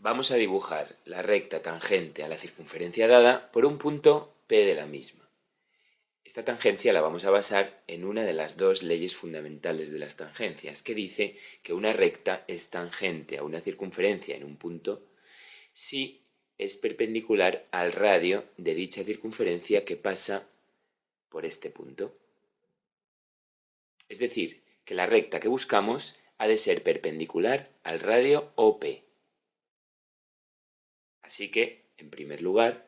Vamos a dibujar la recta tangente a la circunferencia dada por un punto P de la misma. Esta tangencia la vamos a basar en una de las dos leyes fundamentales de las tangencias, que dice que una recta es tangente a una circunferencia en un punto si es perpendicular al radio de dicha circunferencia que pasa por este punto. Es decir, que la recta que buscamos ha de ser perpendicular al radio OP. Así que, en primer lugar,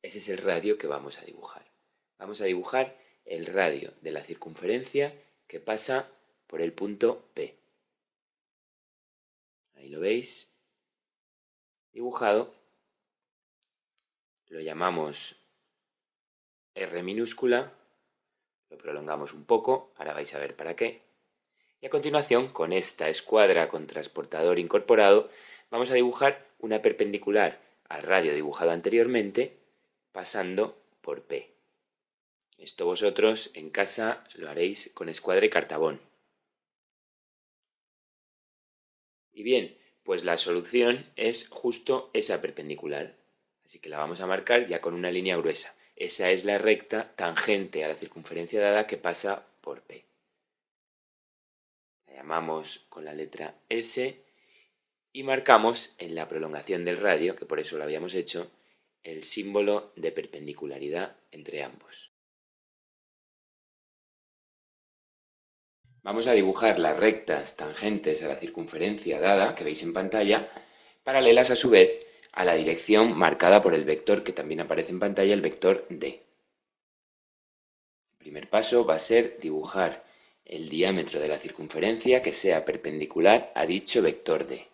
ese es el radio que vamos a dibujar. Vamos a dibujar el radio de la circunferencia que pasa por el punto P. Ahí lo veis, dibujado. Lo llamamos R minúscula, lo prolongamos un poco, ahora vais a ver para qué. Y a continuación, con esta escuadra con transportador incorporado, vamos a dibujar una perpendicular al radio dibujado anteriormente, pasando por P. Esto vosotros en casa lo haréis con escuadra y cartabón. Y bien, pues la solución es justo esa perpendicular. Así que la vamos a marcar ya con una línea gruesa. Esa es la recta tangente a la circunferencia dada que pasa por P. La llamamos con la letra S y marcamos en la prolongación del radio, que por eso lo habíamos hecho, el símbolo de perpendicularidad entre ambos. Vamos a dibujar las rectas tangentes a la circunferencia dada, que veis en pantalla, paralelas a su vez a la dirección marcada por el vector que también aparece en pantalla, el vector D. El primer paso va a ser dibujar el diámetro de la circunferencia que sea perpendicular a dicho vector D.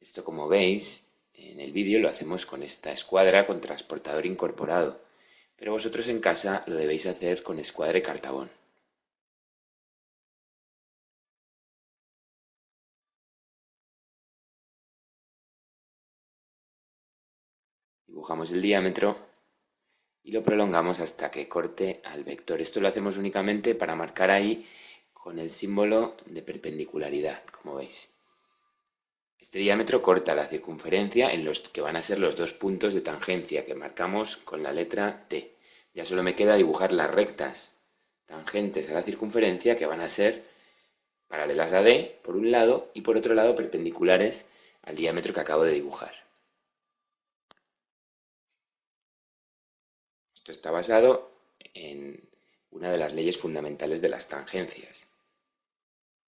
Esto, como veis en el vídeo, lo hacemos con esta escuadra con transportador incorporado, pero vosotros en casa lo debéis hacer con escuadra y cartabón. Dibujamos el diámetro y lo prolongamos hasta que corte al vector. Esto lo hacemos únicamente para marcar ahí con el símbolo de perpendicularidad, como veis. Este diámetro corta la circunferencia en los que van a ser los dos puntos de tangencia que marcamos con la letra T. Ya solo me queda dibujar las rectas tangentes a la circunferencia que van a ser paralelas a D por un lado y por otro lado perpendiculares al diámetro que acabo de dibujar. Esto está basado en una de las leyes fundamentales de las tangencias,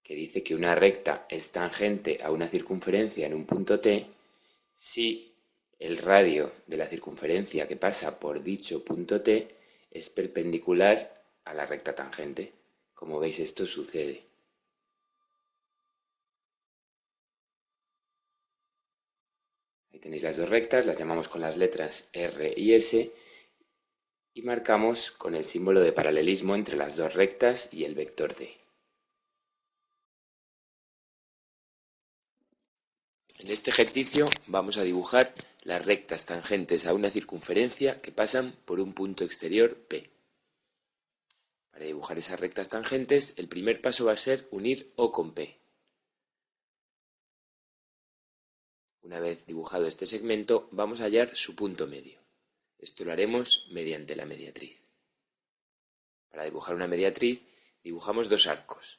que dice que una recta es tangente a una circunferencia en un punto T si el radio de la circunferencia que pasa por dicho punto T es perpendicular a la recta tangente. Como veis, esto sucede. Ahí tenéis las dos rectas, las llamamos con las letras R y S y marcamos con el símbolo de paralelismo entre las dos rectas y el vector D. En este ejercicio vamos a dibujar las rectas tangentes a una circunferencia que pasan por un punto exterior P. Para dibujar esas rectas tangentes, el primer paso va a ser unir O con P. Una vez dibujado este segmento, vamos a hallar su punto medio. Esto lo haremos mediante la mediatriz. Para dibujar una mediatriz, dibujamos dos arcos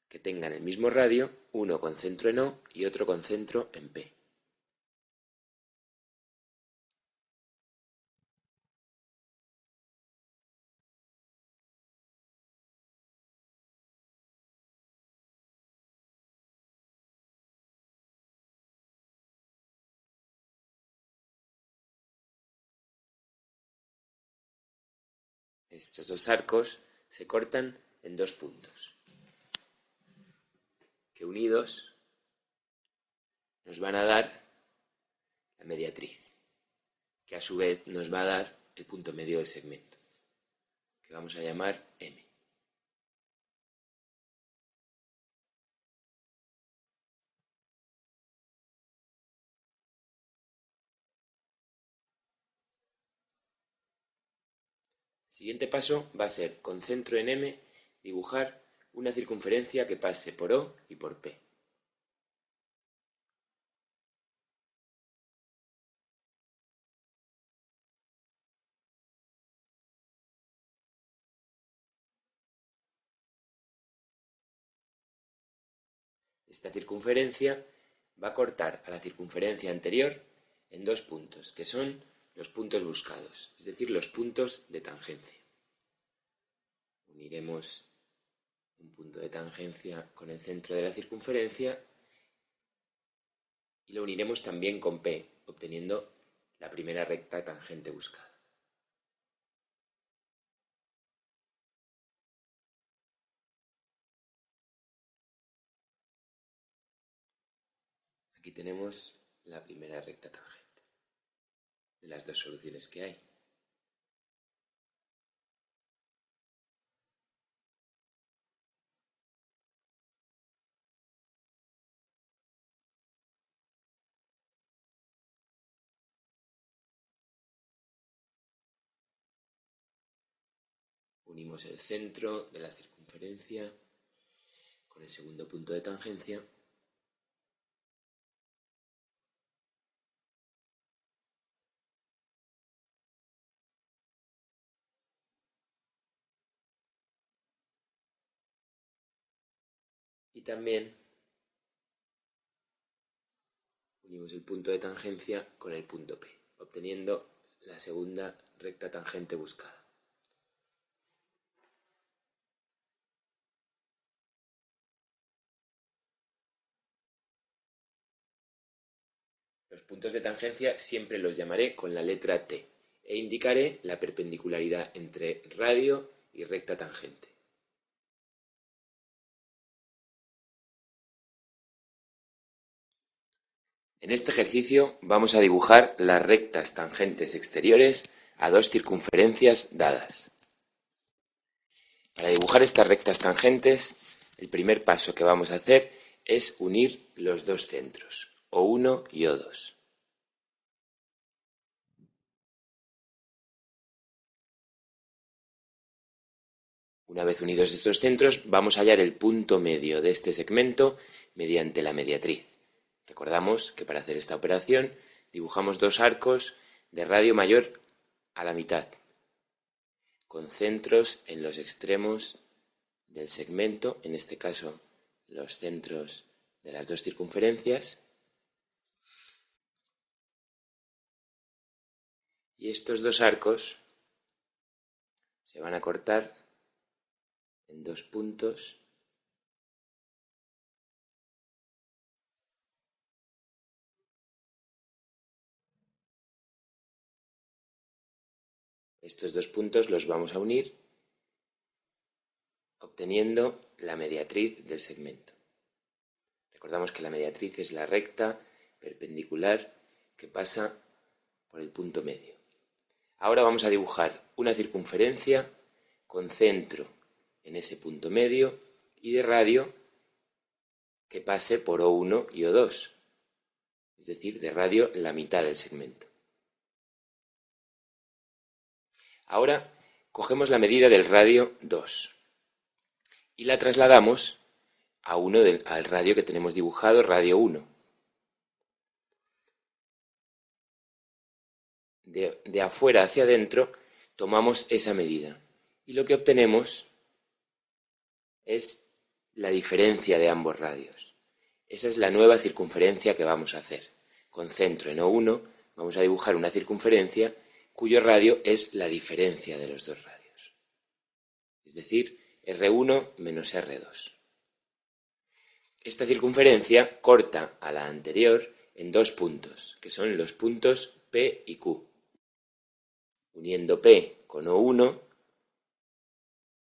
que tengan el mismo radio, uno con centro en O y otro con centro en P. Estos dos arcos se cortan en dos puntos, que unidos nos van a dar la mediatriz, que a su vez nos va a dar el punto medio del segmento, que vamos a llamar M. El siguiente paso va a ser, con centro en M, dibujar una circunferencia que pase por O y por P. Esta circunferencia va a cortar a la circunferencia anterior en dos puntos, que son los puntos buscados, es decir, los puntos de tangencia. Uniremos un punto de tangencia con el centro de la circunferencia y lo uniremos también con P, obteniendo la primera recta tangente buscada. Aquí tenemos la primera recta tangente de las dos soluciones que hay. Unimos el centro de la circunferencia con el segundo punto de tangencia y también unimos el punto de tangencia con el punto P, obteniendo la segunda recta tangente buscada. Los puntos de tangencia siempre los llamaré con la letra T e indicaré la perpendicularidad entre radio y recta tangente. En este ejercicio vamos a dibujar las rectas tangentes exteriores a dos circunferencias dadas. Para dibujar estas rectas tangentes, el primer paso que vamos a hacer es unir los dos centros, O1 y O2. Una vez unidos estos centros, vamos a hallar el punto medio de este segmento mediante la mediatriz. Recordamos que para hacer esta operación dibujamos dos arcos de radio mayor a la mitad, con centros en los extremos del segmento, en este caso los centros de las dos circunferencias, y estos dos arcos se van a cortar en dos puntos estos dos puntos los vamos a unir obteniendo la mediatriz del segmento. Recordamos que la mediatriz es la recta perpendicular que pasa por el punto medio. Ahora vamos a dibujar una circunferencia con centro en ese punto medio y de radio que pase por O1 y O2, es decir, de radio la mitad del segmento. Ahora cogemos la medida del radio 2 y la trasladamos al radio que tenemos dibujado, radio 1. De afuera hacia adentro tomamos esa medida y lo que obtenemos es la diferencia de ambos radios. Esa es la nueva circunferencia que vamos a hacer. Con centro en O1 vamos a dibujar una circunferencia cuyo radio es la diferencia de los dos radios. Es decir, R1 menos R2. Esta circunferencia corta a la anterior en dos puntos, que son los puntos P y Q. Uniendo P con O1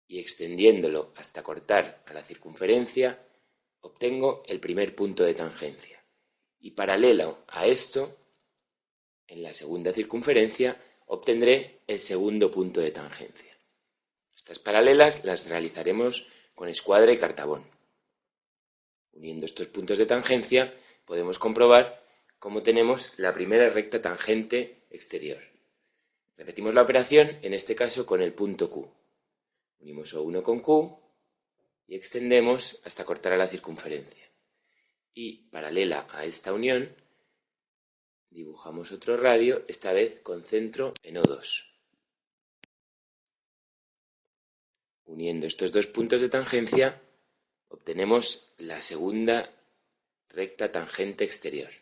y extendiéndolo hasta cortar a la circunferencia, obtengo el primer punto de tangencia. Y paralelo a esto, en la segunda circunferencia, obtendré el segundo punto de tangencia. Estas paralelas las realizaremos con escuadra y cartabón. Uniendo estos puntos de tangencia, podemos comprobar cómo tenemos la primera recta tangente exterior. Repetimos la operación, en este caso con el punto Q. Unimos O1 con Q y extendemos hasta cortar a la circunferencia. Y paralela a esta unión, dibujamos otro radio, esta vez con centro en O2. Uniendo estos dos puntos de tangencia, obtenemos la segunda recta tangente exterior.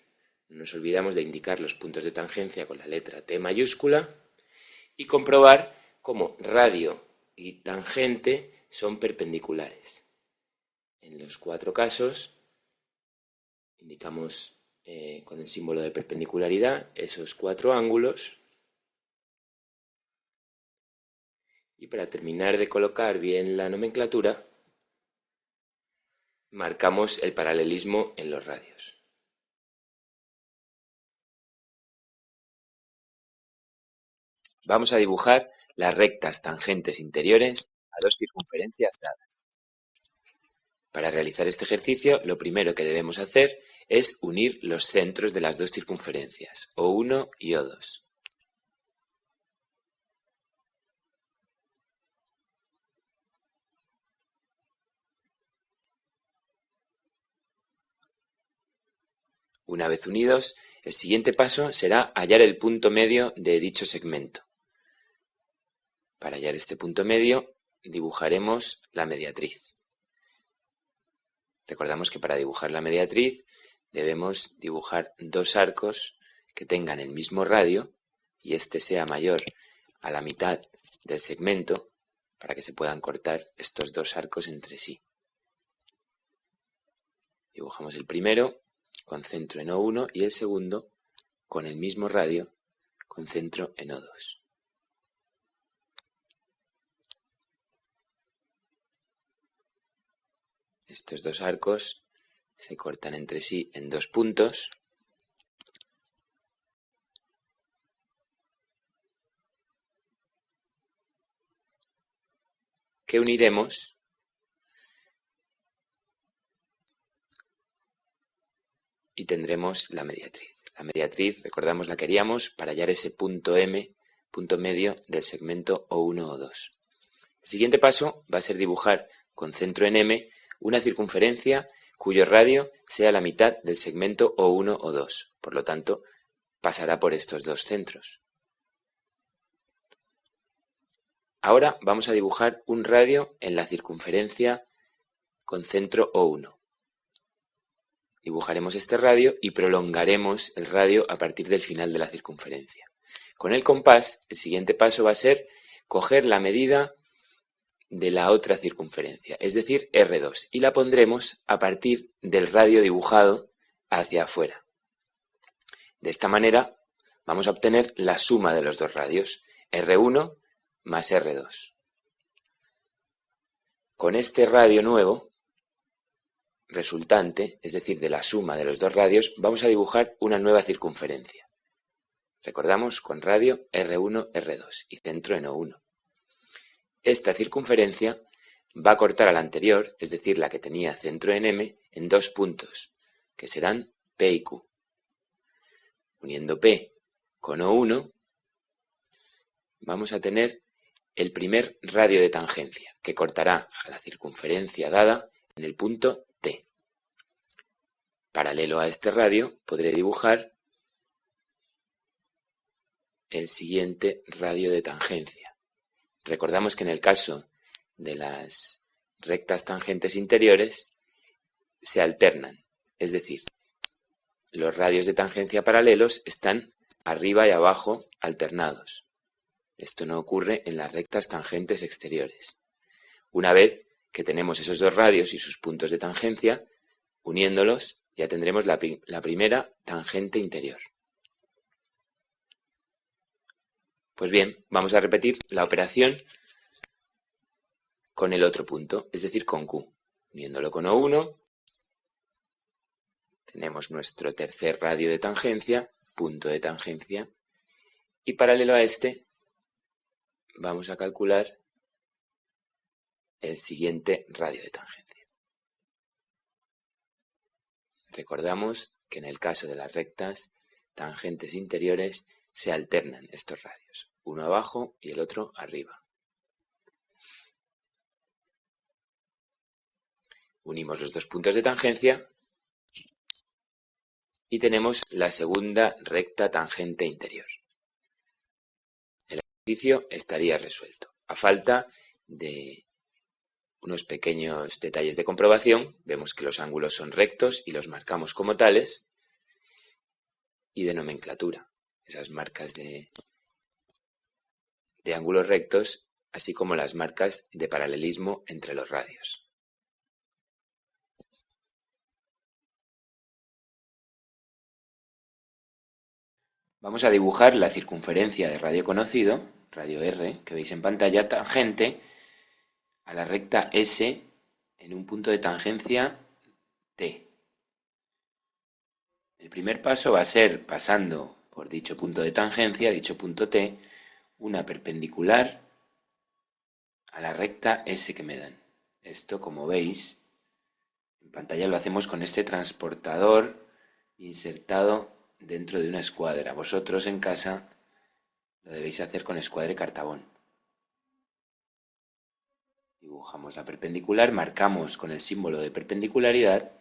No nos olvidamos de indicar los puntos de tangencia con la letra T mayúscula y comprobar cómo radio y tangente son perpendiculares. En los 4 casos indicamos con el símbolo de perpendicularidad esos 4 ángulos. Y para terminar de colocar bien la nomenclatura, marcamos el paralelismo en los radios. Vamos a dibujar las rectas tangentes interiores a 2 circunferencias dadas. Para realizar este ejercicio, lo primero que debemos hacer es unir los centros de las 2 circunferencias, O1 y O2. Una vez unidos, el siguiente paso será hallar el punto medio de dicho segmento. Para hallar este punto medio, dibujaremos la mediatriz. Recordamos que para dibujar la mediatriz debemos dibujar 2 arcos que tengan el mismo radio y este sea mayor a la mitad del segmento para que se puedan cortar estos 2 arcos entre sí. Dibujamos el primero con centro en O1 y el segundo con el mismo radio con centro en O2. Estos 2 arcos se cortan entre sí en 2 puntos que uniremos y tendremos la mediatriz. La mediatriz, recordamos, la queríamos para hallar ese punto M, punto medio del segmento O1-O2. El siguiente paso va a ser dibujar con centro en M una circunferencia cuyo radio sea la mitad del segmento O1-O2. Por lo tanto, pasará por estos 2 centros. Ahora vamos a dibujar un radio en la circunferencia con centro O1. Dibujaremos este radio y prolongaremos el radio a partir del final de la circunferencia. Con el compás, el siguiente paso va a ser coger la medida de la otra circunferencia, es decir, R2, y la pondremos a partir del radio dibujado hacia afuera. De esta manera vamos a obtener la suma de los 2 radios, R1 más R2. Con este radio nuevo resultante, es decir, de la suma de los 2 radios, vamos a dibujar una nueva circunferencia. Recordamos con radio R1, R2 y centro en O1. Esta circunferencia va a cortar a la anterior, es decir, la que tenía centro en M, en 2 puntos, que serán P y Q. Uniendo P con O1, vamos a tener el primer radio de tangencia, que cortará a la circunferencia dada en el punto T. Paralelo a este radio, podré dibujar el siguiente radio de tangencia. Recordamos que en el caso de las rectas tangentes interiores se alternan, es decir, los radios de tangencia paralelos están arriba y abajo alternados. Esto no ocurre en las rectas tangentes exteriores. Una vez que tenemos esos 2 radios y sus puntos de tangencia, uniéndolos ya tendremos la primera tangente interior. Pues bien, vamos a repetir la operación con el otro punto, es decir, con Q. Uniéndolo con O1, tenemos nuestro tercer radio de tangencia, punto de tangencia, y paralelo a este vamos a calcular el siguiente radio de tangencia. Recordamos que en el caso de las rectas tangentes interiores se alternan estos radios, uno abajo y el otro arriba. Unimos los 2 puntos de tangencia y tenemos la segunda recta tangente interior. El ejercicio estaría resuelto, a falta de unos pequeños detalles de comprobación. Vemos que los ángulos son rectos y los marcamos como tales. Y de nomenclatura, esas marcas de ángulos rectos, así como las marcas de paralelismo entre los radios. Vamos a dibujar la circunferencia de radio conocido, radio R, que veis en pantalla, tangente a la recta S en un punto de tangencia T. El primer paso va a ser, pasando por dicho punto de tangencia, dicho punto T, una perpendicular a la recta S que me dan. Esto, como veis, en pantalla lo hacemos con este transportador insertado dentro de una escuadra. Vosotros en casa lo debéis hacer con escuadre cartabón. Dibujamos la perpendicular, marcamos con el símbolo de perpendicularidad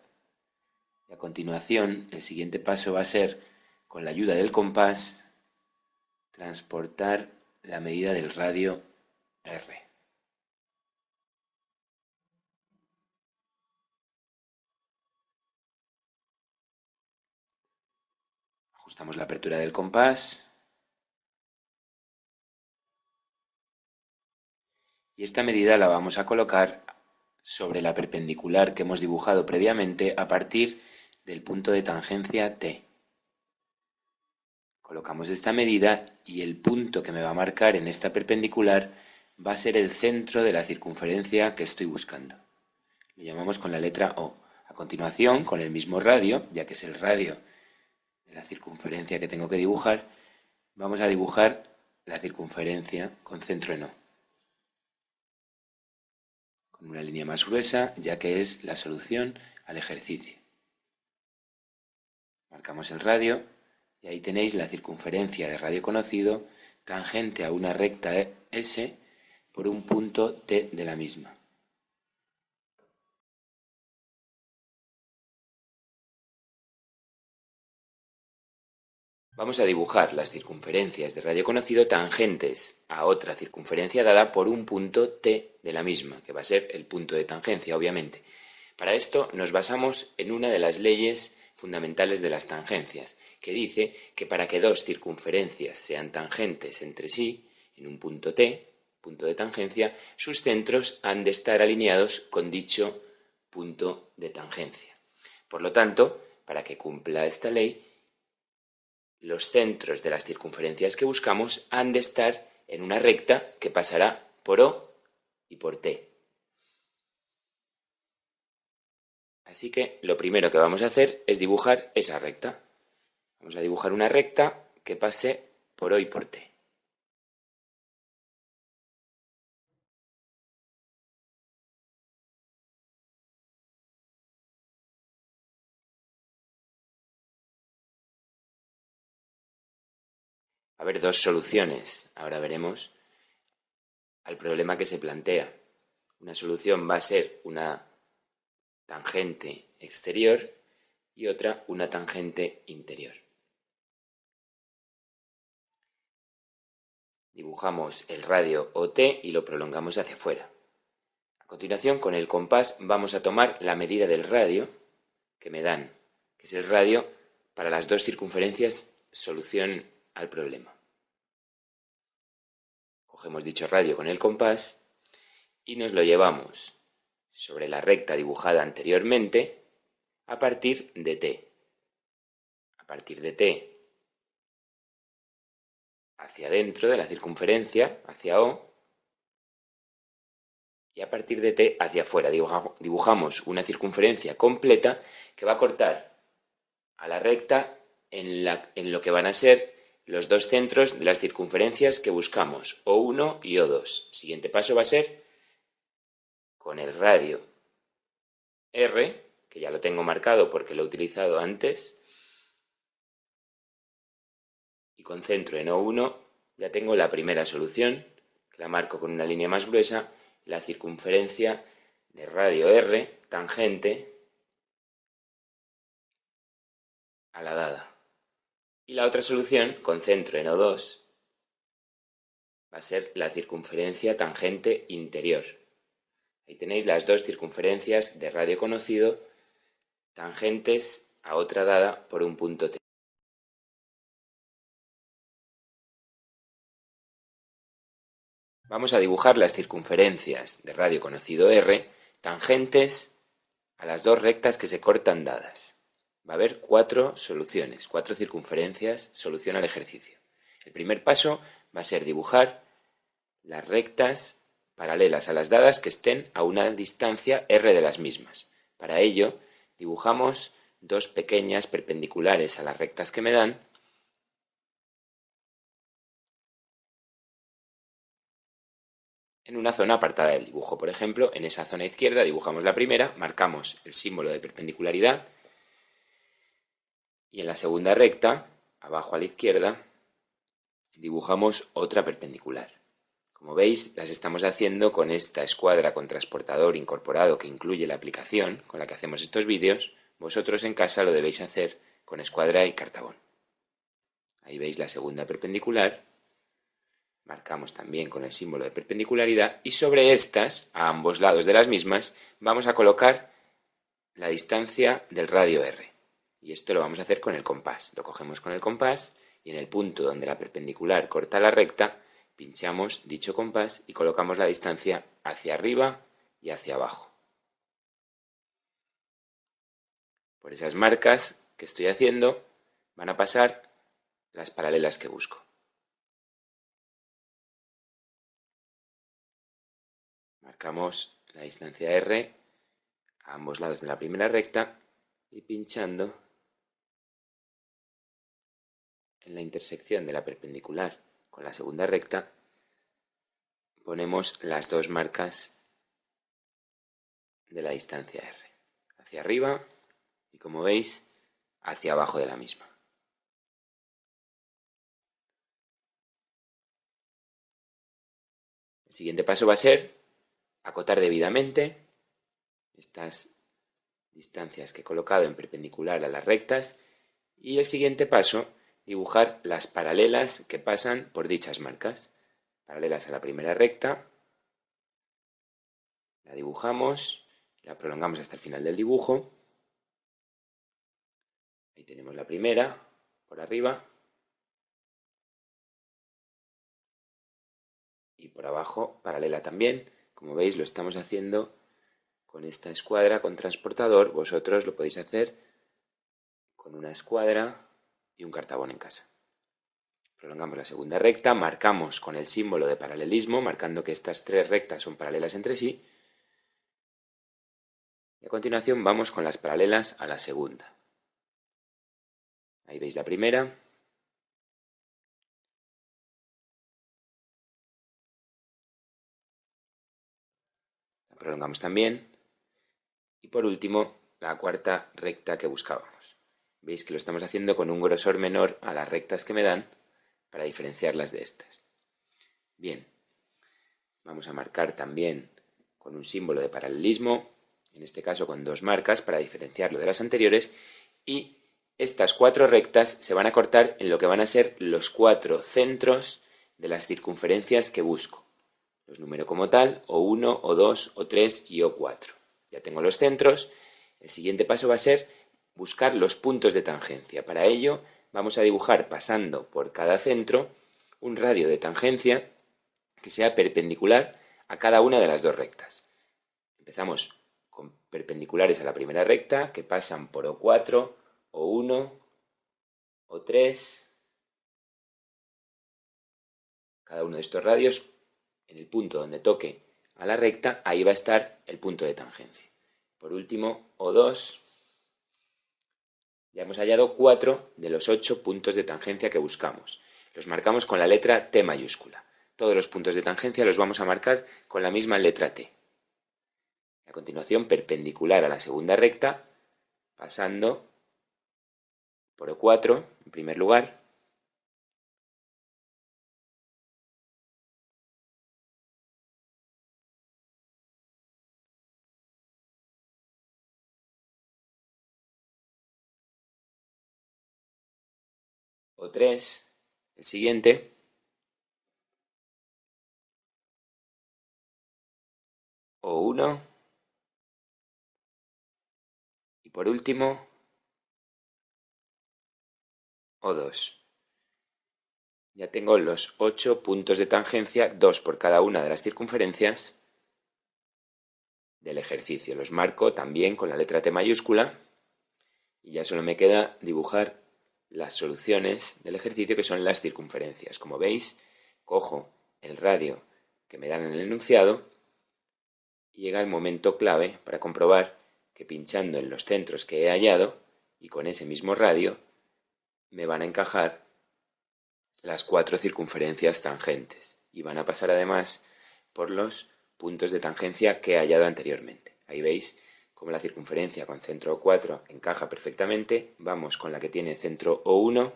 y a continuación el siguiente paso va a ser, con la ayuda del compás, transportar la medida del radio R. Ajustamos la apertura del compás y esta medida la vamos a colocar sobre la perpendicular que hemos dibujado previamente a partir del punto de tangencia T. Colocamos esta medida y el punto que me va a marcar en esta perpendicular va a ser el centro de la circunferencia que estoy buscando. Lo llamamos con la letra O. A continuación, con el mismo radio, ya que es el radio de la circunferencia que tengo que dibujar, vamos a dibujar la circunferencia con centro en O, con una línea más gruesa, ya que es la solución al ejercicio. Marcamos el radio y ahí tenéis la circunferencia de radio conocido tangente a una recta S por un punto T de la misma. Vamos a dibujar las circunferencias de radio conocido tangentes a otra circunferencia dada por un punto T de la misma, que va a ser el punto de tangencia, obviamente. Para esto nos basamos en una de las leyes fundamentales de las tangencias, que dice que para que dos circunferencias sean tangentes entre sí, en un punto T, punto de tangencia, sus centros han de estar alineados con dicho punto de tangencia. Por lo tanto, para que cumpla esta ley, los centros de las circunferencias que buscamos han de estar en una recta que pasará por O y por T. Así que lo primero que vamos a hacer es dibujar esa recta. Vamos a dibujar una recta que pase por O y por T. A ver, dos soluciones. Ahora veremos al problema que se plantea. Una solución va a ser una tangente exterior y otra una tangente interior. Dibujamos el radio OT y lo prolongamos hacia afuera. A continuación, con el compás vamos a tomar la medida del radio que me dan, que es el radio para las dos circunferencias solución al problema. Cogemos dicho radio con el compás y nos lo llevamos sobre la recta dibujada anteriormente a partir de T. A partir de T hacia adentro de la circunferencia, hacia O, y a partir de T hacia afuera. Dibujamos una circunferencia completa que va a cortar a la recta en lo que van a ser los dos centros de las circunferencias que buscamos, O1 y O2. El siguiente paso va a ser con el radio R, que ya lo tengo marcado porque lo he utilizado antes, y con centro en O1 ya tengo la primera solución, que la marco con una línea más gruesa, la circunferencia de radio R tangente a la dada. Y la otra solución, con centro en O2, va a ser la circunferencia tangente interior. Ahí tenéis las dos circunferencias de radio conocido tangentes a otra dada por un punto T. Vamos a dibujar las circunferencias de radio conocido R tangentes a las dos rectas que se cortan dadas. Va a haber 4 soluciones, 4 circunferencias, solución al ejercicio. El primer paso va a ser dibujar las rectas paralelas a las dadas que estén a una distancia R de las mismas. Para ello, dibujamos dos pequeñas perpendiculares a las rectas que me dan en una zona apartada del dibujo. Por ejemplo, en esa zona izquierda dibujamos la primera, marcamos el símbolo de perpendicularidad y en la segunda recta, abajo a la izquierda, dibujamos otra perpendicular. Como veis, las estamos haciendo con esta escuadra con transportador incorporado que incluye la aplicación con la que hacemos estos vídeos. Vosotros en casa lo debéis hacer con escuadra y cartabón. Ahí veis la segunda perpendicular. Marcamos también con el símbolo de perpendicularidad y sobre estas, a ambos lados de las mismas, vamos a colocar la distancia del radio R. Y esto lo vamos a hacer con el compás. Lo cogemos con el compás y en el punto donde la perpendicular corta la recta, pinchamos dicho compás y colocamos la distancia hacia arriba y hacia abajo. Por esas marcas que estoy haciendo van a pasar las paralelas que busco. Marcamos la distancia R a ambos lados de la primera recta y pinchando en la intersección de la perpendicular con la segunda recta ponemos las dos marcas de la distancia R, hacia arriba y, como veis, hacia abajo de la misma. El siguiente paso va a ser acotar debidamente estas distancias que he colocado en perpendicular a las rectas y el siguiente paso, dibujar las paralelas que pasan por dichas marcas. Paralelas a la primera recta, la dibujamos, la prolongamos hasta el final del dibujo. Ahí tenemos la primera, por arriba, y por abajo, paralela también. Como veis, lo estamos haciendo con esta escuadra con transportador. Vosotros lo podéis hacer con una escuadra y un cartabón en casa. Prolongamos la segunda recta, marcamos con el símbolo de paralelismo, marcando que estas tres rectas son paralelas entre sí. Y a continuación vamos con las paralelas a la segunda. Ahí veis la primera. La prolongamos también. Y por último, la cuarta recta que buscábamos. Veis que lo estamos haciendo con un grosor menor a las rectas que me dan para diferenciarlas de estas. Bien, vamos a marcar también con un símbolo de paralelismo, en este caso con dos marcas para diferenciarlo de las anteriores, y estas cuatro rectas se van a cortar en lo que van a ser los 4 centros de las circunferencias que busco. Los número como tal, O1, O2, O3 y O4. Ya tengo los centros. El siguiente paso va a ser buscar los puntos de tangencia. Para ello vamos a dibujar, pasando por cada centro, un radio de tangencia que sea perpendicular a cada una de las dos rectas. Empezamos con perpendiculares a la primera recta que pasan por O4, O1, O3. Cada uno de estos radios, en el punto donde toque a la recta, ahí va a estar el punto de tangencia. Por último, O2. Ya hemos hallado 4 de los 8 puntos de tangencia que buscamos. Los marcamos con la letra T mayúscula. Todos los puntos de tangencia los vamos a marcar con la misma letra T. A continuación, perpendicular a la segunda recta, pasando por O4 en primer lugar. O3, el siguiente. O1 y por último O2. Ya tengo los 8 puntos de tangencia, 2 por cada una de las circunferencias del ejercicio. Los marco también con la letra T mayúscula y ya solo me queda dibujar las soluciones del ejercicio, que son las circunferencias. Como veis, cojo el radio que me dan en el enunciado y llega el momento clave para comprobar que pinchando en los centros que he hallado y con ese mismo radio me van a encajar las 4 circunferencias tangentes y van a pasar además por los puntos de tangencia que he hallado anteriormente. Ahí veis cómo la circunferencia con centro O4 encaja perfectamente. Vamos con la que tiene centro O1.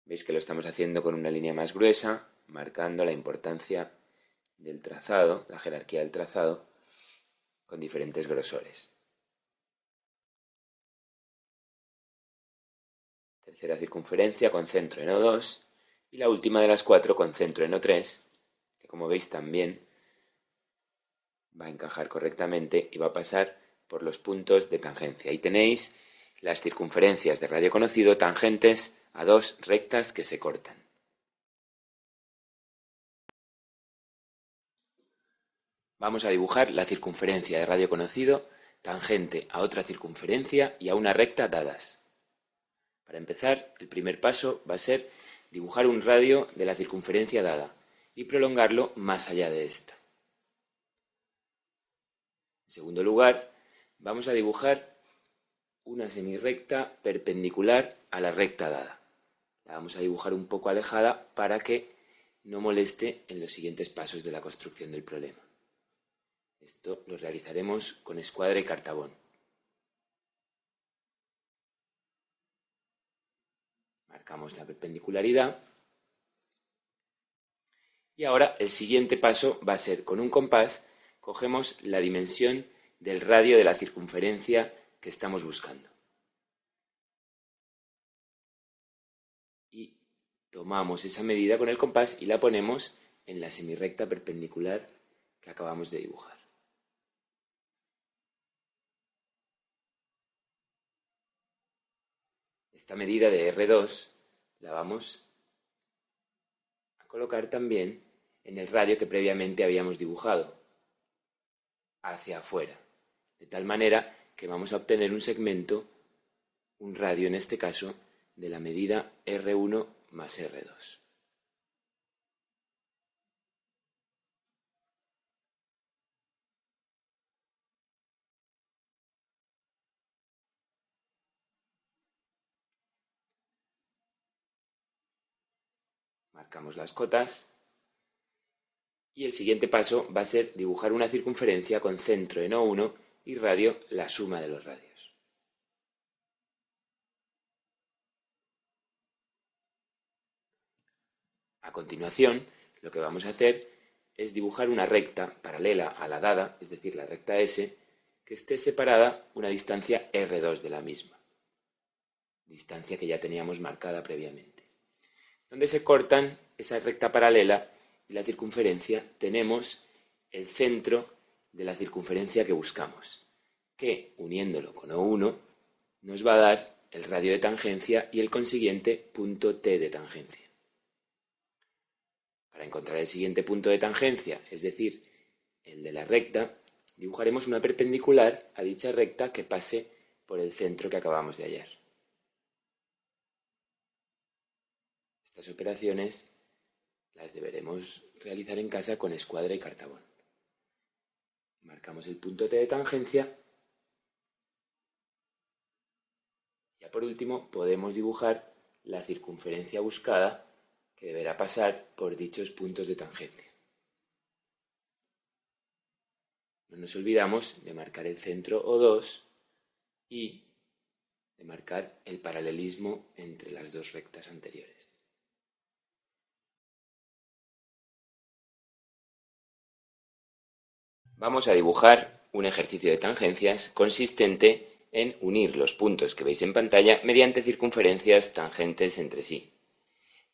Veis que lo estamos haciendo con una línea más gruesa, marcando la importancia del trazado, la jerarquía del trazado, con diferentes grosores. Tercera circunferencia con centro en O2 y la última de las 4 con centro en O3, que como veis también va a encajar correctamente y va a pasar por los puntos de tangencia. Ahí tenéis las circunferencias de radio conocido tangentes a 2 rectas que se cortan. Vamos a dibujar la circunferencia de radio conocido tangente a otra circunferencia y a una recta dadas. Para empezar, el primer paso va a ser dibujar un radio de la circunferencia dada y prolongarlo más allá de esta. En segundo lugar, vamos a dibujar una semirrecta perpendicular a la recta dada. La vamos a dibujar un poco alejada para que no moleste en los siguientes pasos de la construcción del problema. Esto lo realizaremos con escuadra y cartabón. Marcamos la perpendicularidad. Y ahora el siguiente paso va a ser, con un compás, cogemos la dimensión del radio de la circunferencia que estamos buscando. Y tomamos esa medida con el compás y la ponemos en la semirrecta perpendicular que acabamos de dibujar. Esta medida de R2 la vamos a colocar también en el radio que previamente habíamos dibujado, hacia afuera, de tal manera que vamos a obtener un segmento, un radio en este caso, de la medida R1 más R2. Marcamos las cotas y el siguiente paso va a ser dibujar una circunferencia con centro en O1 y radio la suma de los radios. A continuación, lo que vamos a hacer es dibujar una recta paralela a la dada, es decir, la recta S, que esté separada una distancia R2 de la misma, distancia que ya teníamos marcada previamente. Donde se cortan esa recta paralela y la circunferencia, tenemos el centro de la circunferencia que buscamos, que uniéndolo con O1 nos va a dar el radio de tangencia y el consiguiente punto T de tangencia. Para encontrar el siguiente punto de tangencia, es decir, el de la recta, dibujaremos una perpendicular a dicha recta que pase por el centro que acabamos de hallar. Estas operaciones las deberemos realizar en casa con escuadra y cartabón. Marcamos el punto T de tangencia. Ya por último podemos dibujar la circunferencia buscada que deberá pasar por dichos puntos de tangencia. No nos olvidamos de marcar el centro O2 y de marcar el paralelismo entre las dos rectas anteriores. Vamos a dibujar un ejercicio de tangencias consistente en unir los puntos que veis en pantalla mediante circunferencias tangentes entre sí.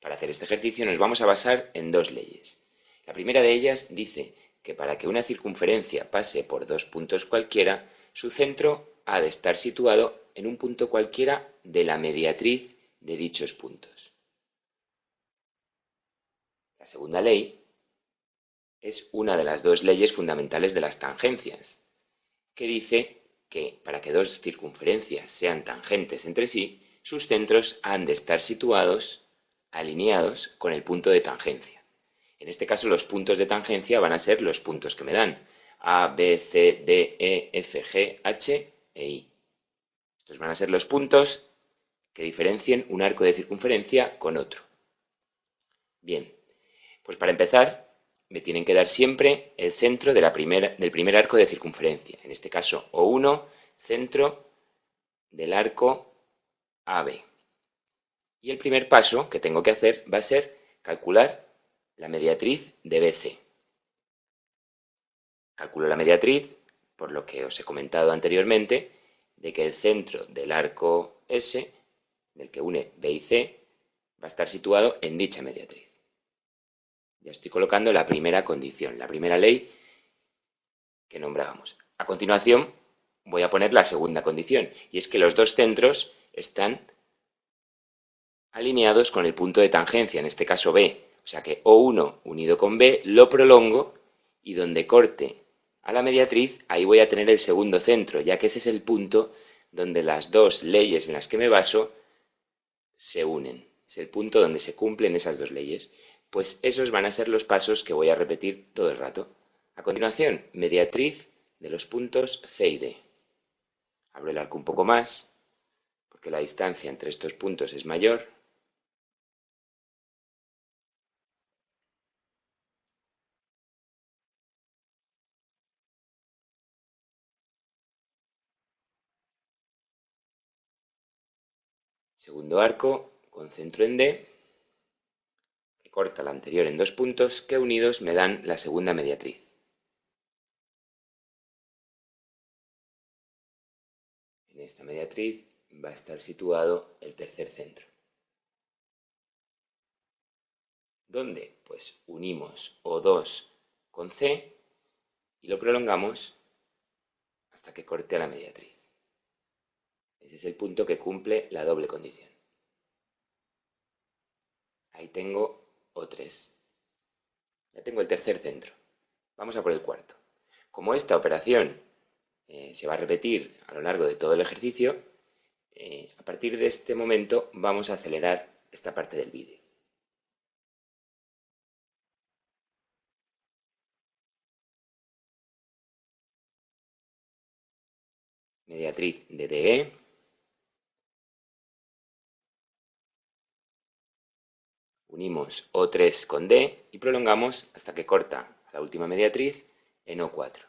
Para hacer este ejercicio nos vamos a basar en dos leyes. La primera de ellas dice que para que una circunferencia pase por dos puntos cualquiera, su centro ha de estar situado en un punto cualquiera de la mediatriz de dichos puntos. La segunda ley es una de las dos leyes fundamentales de las tangencias, que dice que para que dos circunferencias sean tangentes entre sí, sus centros han de estar situados, alineados con el punto de tangencia. En este caso los puntos de tangencia van a ser los puntos que me dan A, B, C, D, E, F, G, H e I. Estos van a ser los puntos que diferencien un arco de circunferencia con otro. Bien, pues para empezar me tienen que dar siempre el centro del primer arco de circunferencia, en este caso O1, centro del arco AB. Y el primer paso que tengo que hacer va a ser calcular la mediatriz de BC. Calculo la mediatriz, por lo que os he comentado anteriormente, de que el centro del arco S, del que une B y C, va a estar situado en dicha mediatriz. Ya estoy colocando la primera condición, la primera ley que nombrábamos. A continuación voy a poner la segunda condición, y es que los dos centros están alineados con el punto de tangencia, en este caso B. O sea que O1 unido con B lo prolongo y donde corte a la mediatriz, ahí voy a tener el segundo centro, ya que ese es el punto donde las dos leyes en las que me baso se unen. Es el punto donde se cumplen esas dos leyes. Pues esos van a ser los pasos que voy a repetir todo el rato. A continuación, mediatriz de los puntos C y D. Abro el arco un poco más, porque la distancia entre estos puntos es mayor. Segundo arco, con centro en D, que corta la anterior en dos puntos, que unidos me dan la segunda mediatriz. En esta mediatriz va a estar situado el tercer centro. ¿Dónde? Pues unimos O2 con C y lo prolongamos hasta que corte a la mediatriz. Ese es el punto que cumple la doble condición. Ahí tengo O3. Ya tengo el tercer centro. Vamos a por el cuarto. Como esta operación se va a repetir a lo largo de todo el ejercicio, a partir de este momento vamos a acelerar esta parte del vídeo. Mediatriz de DE. Unimos O3 con D y prolongamos hasta que corta la última mediatriz en O4.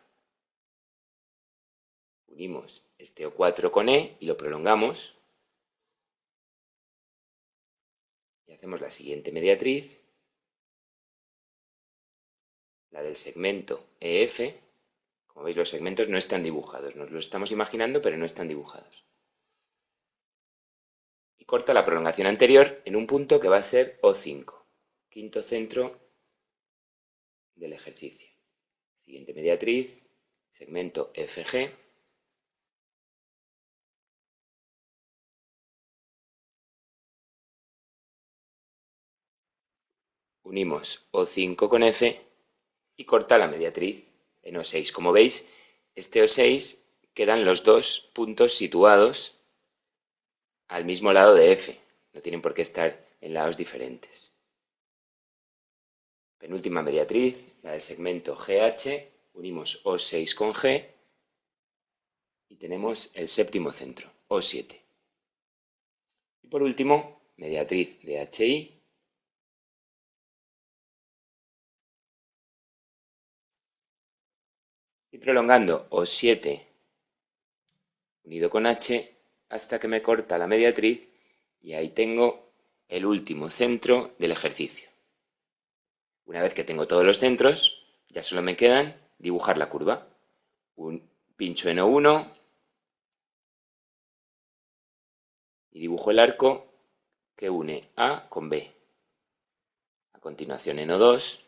Unimos este O4 con E y lo prolongamos. Y hacemos la siguiente mediatriz, la del segmento EF. Como veis, los segmentos no están dibujados, nos los estamos imaginando, pero no están dibujados. Y corta la prolongación anterior en un punto que va a ser O5, quinto centro del ejercicio. Siguiente mediatriz, segmento FG. Unimos O5 con F y corta la mediatriz en O6. Como veis, este O6 quedan los dos puntos situados al mismo lado de F. No tienen por qué estar en lados diferentes. Penúltima mediatriz, la del segmento GH. Unimos O6 con G y tenemos el séptimo centro, O7. Y por último, mediatriz de HI. Y prolongando O7 unido con H hasta que me corta la mediatriz y ahí tengo el último centro del ejercicio. Una vez que tengo todos los centros, ya solo me quedan dibujar la curva. Un pincho en O1 y dibujo el arco que une A con B. continuación en O2.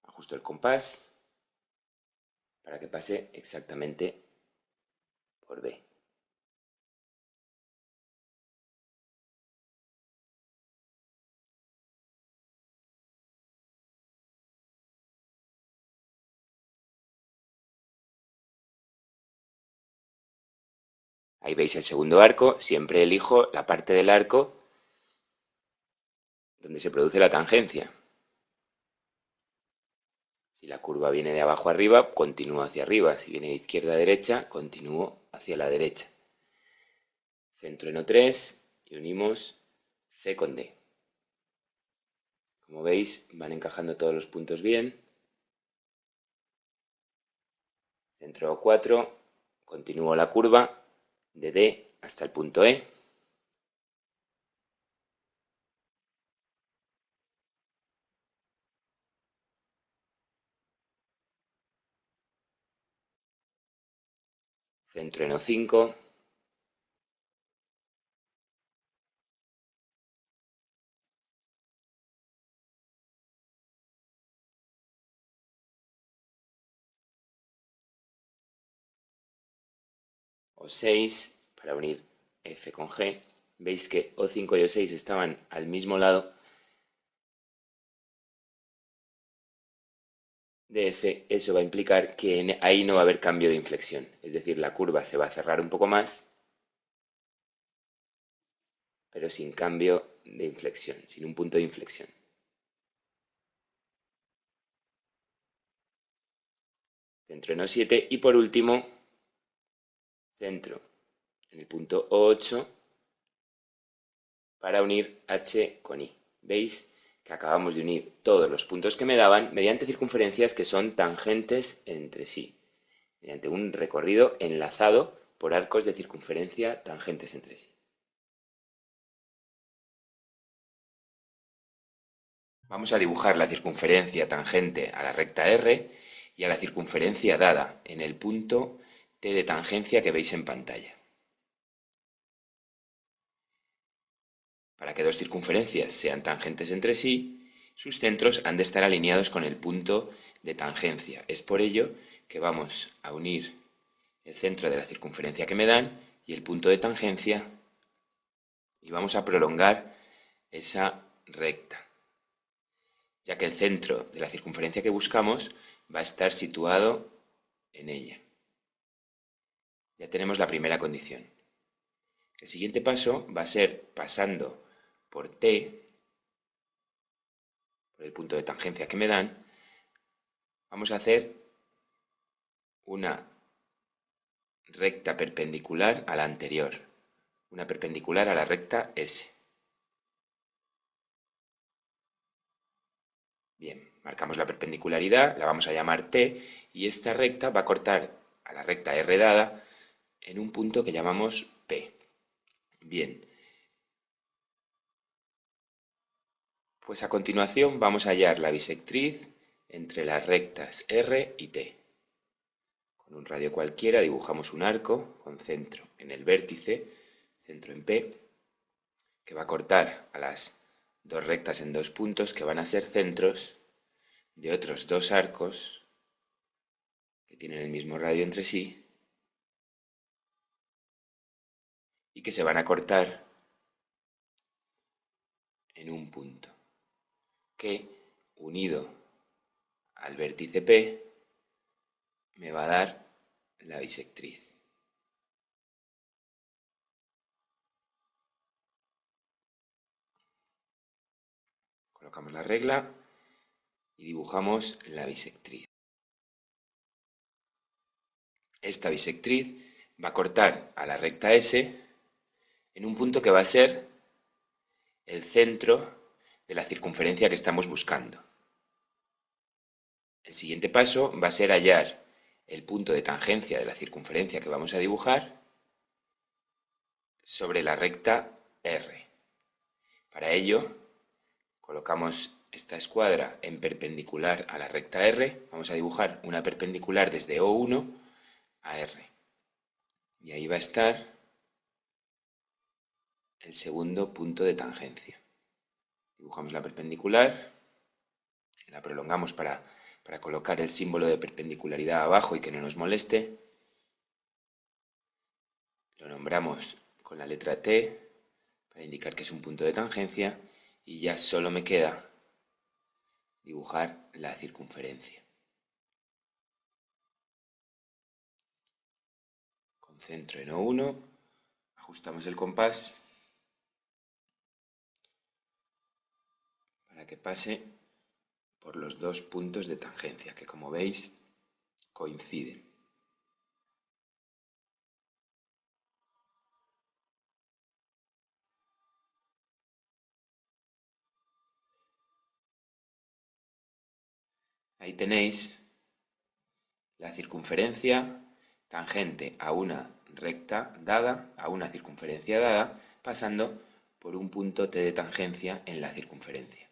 Ajusto el compás para que pase exactamente por B. Ahí veis el segundo arco, siempre elijo la parte del arco donde se produce la tangencia. Si la curva viene de abajo a arriba, continúo hacia arriba. Si viene de izquierda a derecha, continúo hacia la derecha. Centro en O3 y unimos C con D. Como veis, van encajando todos los puntos bien. Centro O4, continúo la curva de D hasta el punto E. Centro en O5. O6 para unir F con G. Veis que O5 y O6 estaban al mismo lado de F. Eso va a implicar que ahí no va a haber cambio de inflexión. Es decir, la curva se va a cerrar un poco más, pero sin cambio de inflexión, sin un punto de inflexión. Centro en O7 y por último, centro en el punto O8 para unir H con I. ¿Veis? Que acabamos de unir todos los puntos que me daban mediante circunferencias que son tangentes entre sí, mediante un recorrido enlazado por arcos de circunferencia tangentes entre sí. Vamos a dibujar la circunferencia tangente a la recta R y a la circunferencia dada en el punto T de tangencia que veis en pantalla. Para que dos circunferencias sean tangentes entre sí, sus centros han de estar alineados con el punto de tangencia. Es por ello que vamos a unir el centro de la circunferencia que me dan y el punto de tangencia y vamos a prolongar esa recta, ya que el centro de la circunferencia que buscamos va a estar situado en ella. Ya tenemos la primera condición. El siguiente paso va a ser pasando por T, por el punto de tangencia que me dan, vamos a hacer una recta perpendicular a la anterior, una perpendicular a la recta S. Bien, marcamos la perpendicularidad, la vamos a llamar T, y esta recta va a cortar a la recta R dada en un punto que llamamos P. Bien, pues a continuación vamos a hallar la bisectriz entre las rectas R y T. Con un radio cualquiera dibujamos un arco con centro en el vértice, centro en P, que va a cortar a las dos rectas en dos puntos que van a ser centros de otros dos arcos que tienen el mismo radio entre sí y que se van a cortar en un punto que, unido al vértice P, me va a dar la bisectriz. Colocamos la regla y dibujamos la bisectriz. Esta bisectriz va a cortar a la recta S en un punto que va a ser el centro de la circunferencia que estamos buscando. El siguiente paso va a ser hallar el punto de tangencia de la circunferencia que vamos a dibujar sobre la recta R. Para ello, colocamos esta escuadra en perpendicular a la recta R. Vamos a dibujar una perpendicular desde O1 a R. Y ahí va a estar el segundo punto de tangencia. Dibujamos la perpendicular, la prolongamos para colocar el símbolo de perpendicularidad abajo y que no nos moleste. Lo nombramos con la letra T para indicar que es un punto de tangencia y ya solo me queda dibujar la circunferencia. Concentro en O1, ajustamos el compás para que pase por los dos puntos de tangencia que, como veis, coinciden. Ahí tenéis la circunferencia tangente a una recta dada, a una circunferencia dada, pasando por un punto T de tangencia en la circunferencia.